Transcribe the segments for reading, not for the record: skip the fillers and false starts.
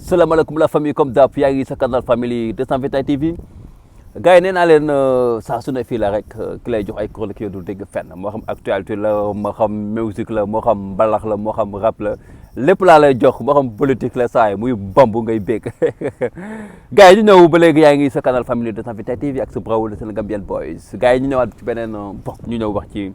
salaamaaleykum la famille comme d'hab yaa ngi sa canal famille 221 TV gars yi nee naa leen saa su ne fii la rek ki lay jox ay chroniques yoo dul dégg fenn moo xam actualité la moo xam musique la moo xam mbalax la moo xam rap la lépp laa lay jox moo xam politique la saa yi muy bambu ngay bég gars yi ñu ñëw ba léegi yaa ngi sa canal famille 221 TV ak sa brawul de Sénégambien Boys gars yi ñu ñëwaat ci beneen ñu ñëw wax ci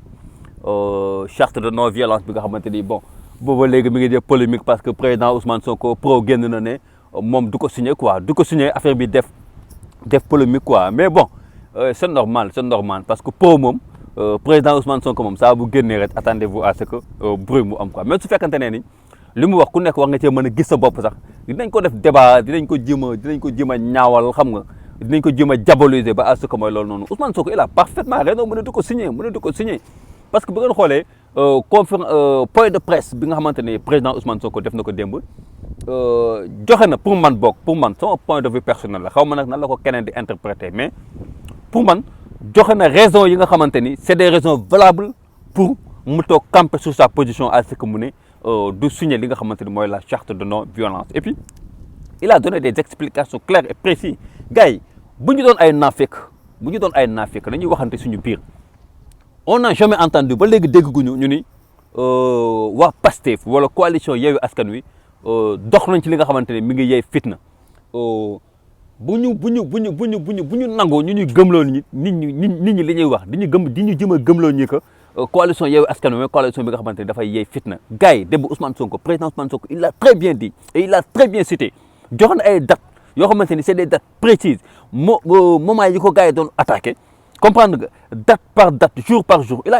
charte de non violence bi nga xamante ni bon booba léegi mi ngi def polémique parce que président Ousmane Sonko pro génn na ne moom du ko signé quoi du ko signé affaire bi def polémique quoi mais bon c'est normal parce que pro moom président Ousmane Sonko moom saa bu génnee rek attendez-vous à ce que bruit mu am quoi même su fekkante ne ni li mu wax ku nekk war nga cee mën a gis sa bopp sax dinañ ko def débat dinañ ko jéem a ñaawal xam nga dinañ ko jéem a diaboliser ba à ce que mooy loolu noonu Ousmane Sonko il a parfaitement raison mën na du ko signé parce que bu ngeen xoolee point de presse bi nga xamante ne président Ousmane Sonko def na ko démb joxe na pour man sama point de vue personnel la xaw ma nag nan la ko keneen di interpréter mais pour man joxe na raison yi nga xamante ni c'est des raisons valables pour mu toog camper sur sa position à ce que mu ne du signer li nga xamante ni mooy la charte de non violence et puis il a donné des explications claires et précises gars yi bu ñu doon ay naafeq dañuy waxante suñu biir. On n'a jamais entendu ba léegi dégguñu ñu ni waa Pastef wala coalition Yewwi Askan Wi dox nañ ci li nga xamante ne mi ngi yey fitna bu ñu nangoo ñu ñuy gëmloo nit ñi li ñuy wax di ñu jëm a gëmloo ñi que coalition Yewwi Askan Wi mooy coalition bi nga xamante ne dafay yey fitna gars yi démb Ousmane Sonko président Ousmane Sonko il l'a très bien dit et il a très bien cité jox na ay dates yoo xamante ni c'est des dates précises moment yi ko gars yi doon attaqué. Comprendre nga date par date jour par jour il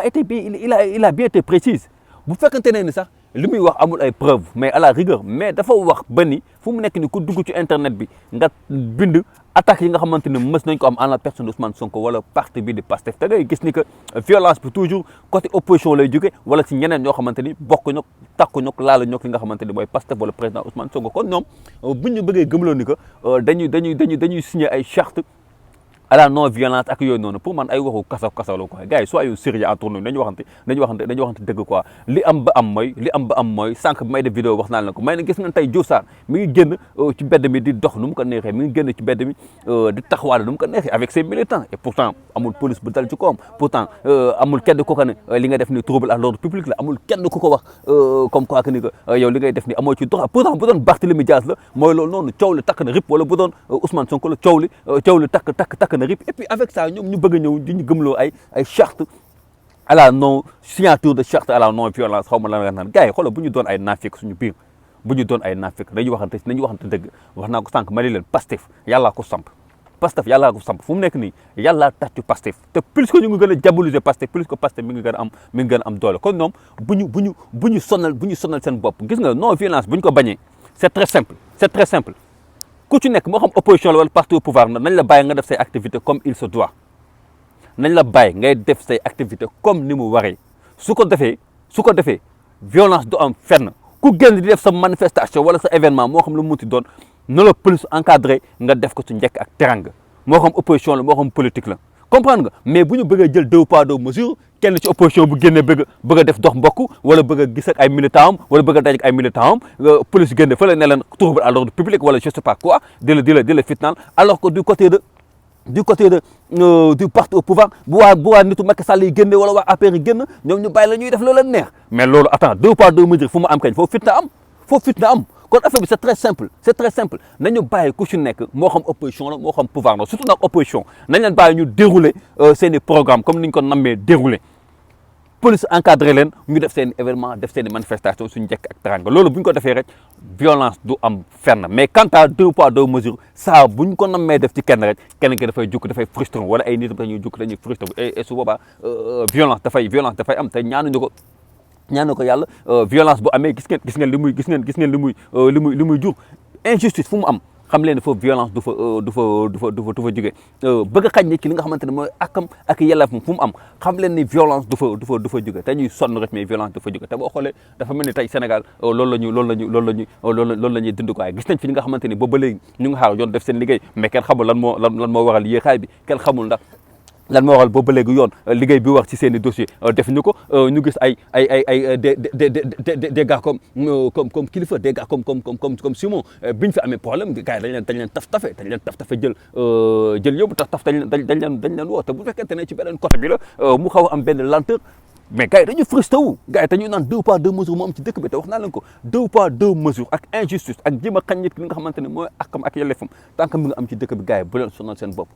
a bien été précise bu fekkante ne ni sax li muy wax amul ay preuves mais à la rigueur mais dafa wax ba ni fu mu nekk ni ku dugg ci internet bi nga bind attaques yi nga xamante ne mës nañ ko am en la personne d'Ousmane Sonko wala parti bi di Pastef te ngay gis ni que violence bi toujours côté opposition lay jóge wala si ñeneen ñoo xamante ni bokk ñok takku ñok laala ñok li nga xamante ni mooy Pastef wala président Ousmane Sonko kon ñoom bu ñu bëggee gëmloo ni que dañuy signer ay charte à la non violence ak yooyu noonu pour man ay waxu kasaw la quoi gars yi soyez sérieux entre nous nañu waxante dëgg quoi li am ba am mooy sànq bi may def vidéo wax naa la ko may na gis nga tey Diouf Sarr mi ngi génn ci mbedd mi di dox nu mu ko neexee mi ngi génn ci mbedd mi di taxawaale nu mu ko neexee avec ses militants et pourtant amul police bu dal ci kawam pourtant amul kenn ku ko ne li nga def ni trouble à l'ordre public la amul kenn ku ko wax comme quoi que ni que yow li ngay def ni amoo ci droit pourtant bu doon Barthélémy Dias la mooy loolu noonu coow li takk na rip wala bu doon Ousmane Sonko la coow li takk et puis avec ça ñoom ñu bëgg a ñëw di ñu gëmloo ay charte à la non signature de charte à la non violence xaw ma lan la naan gars yi xoolal bu ñu doon ay naafeq suñu biir nañu waxante dëgg wax naa ko sànq ma ne leen Pastef yàllaa ko samp fu mu nekk nii yàllaa tàccu Pastef te plus que ñu ngi gën a diaboliser Pastef plus que Pastef mi ngi gën a am doole kon ñoom bu ñu sonal seen bopp gis nga non violence bu ñu ko bañee c'est très simple ku ci nekk moo xam opposition la wala parti au pouvoir nañ la bàyyi nga def say activité comme il se doit nañ la bàyyi ngay def say activité comme ni mu waree su ko defee violence du am fenn ku génn di def sa manifestation wala sa événement moo xam lu mu munti doon na la police encadré nga def ko ci njëkk ak teranga moo xam opposition la moo xam politique la comprendre nga mais bu ñu bëggee jël deux poids deux mesures kenn ci opposition bu génne bëgg a def dox mbokk wala bëgg a gis ak ay militants am wala bëgg a daj ak ay militants am police génne fële ne leen trouble à l'ordre public wala je sais pas quoi di la fitnaal alors que du côté du parti au pouvoir bu waa nitu Macky Sall yi génne wala waa APR yi génn ñoom ñu bàyyi la ñuy def loola neex mais loolu attends deux poids deux mesures fu mu am kañ foofu fitna am kon affaire bi c'est très simple nañu bàyyi ku ci nekk moo xam opposition la moo xam pouvoir la surtout nag opposition nañ leen bàyyi ñu dérouler seen i programme comme ni ñu ko nammee dérouler police encadré leen ñu def seen événement def seen manifestation suñu njëkk ak teranga loolu bu ñu ko defee rek violence du am fenn mais quant à deux poids deux mesures ça bu ñu ko nammee def ci kenn rek kenn ki dafay jukk dafay frustré wala ay nit dañuy jukk dañuy frustré et su boobaa violence dafay am te ñaanu ko yàlla violence bu amee gis ngeen li muy jur injustice fu mu am xam leen ne foofu violence du fa jóge bëgg a xañ nit ki li nga xamante ne mooy akam ak yelleef fu mu am xam leen ni violence du fa jóge te ñuy sonn rek mais violence du fa jóge te boo xoolee dafa mel ni tey Sénégal loolu la ñuy dund ko waaye gis nañ fi ñi nga xamante ni boobu ba léegi ñu ngi xaar yoon def seen liggéey mais kenn xamul lan moo waral yéexaay bi kenn xamul ndax lan moo waral boobu ba léegi yoon liggéey bi wax ci seen i dossier defuñu ko ñu gis ay des gars comme Kilifeu des gars comme Simon bi ñu fi amee problème gars yi dañ leen taf tafe jël yóbbu taf dañ leen woo te bu fekkente ne ci beneen côté bi la mu xaw a am benn lenteur mais gars yi dañu frustré wu gars yi dañuy naan 2 poids 2 mesures moo am ci dëkk bi te wax naa leen ko 2 poids 2 mesures ak injustice ak jéem a xañ nit ki li nga xamante ne mooy akam ak yelleefam tant que mi nga am ci dëkk bi gars yi bu leen sonal seen bopp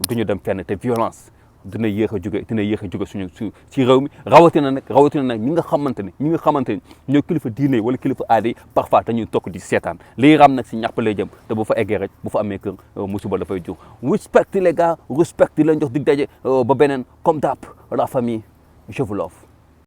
duñu dem fenn te violence dina yéex a jóge suñu ci réew mi rawatina nag ñi nga xamante ni ñoo kilifa diine wala kilifa aada yi parfois dañuy tokk di seetaan lii ram nag si ñàpp lay jëm te bu fa eggee rek bu fa amee kër musiba dafay jur respect les gars respect leen jox dig daje ba beneen comme d'hab la famille je vous love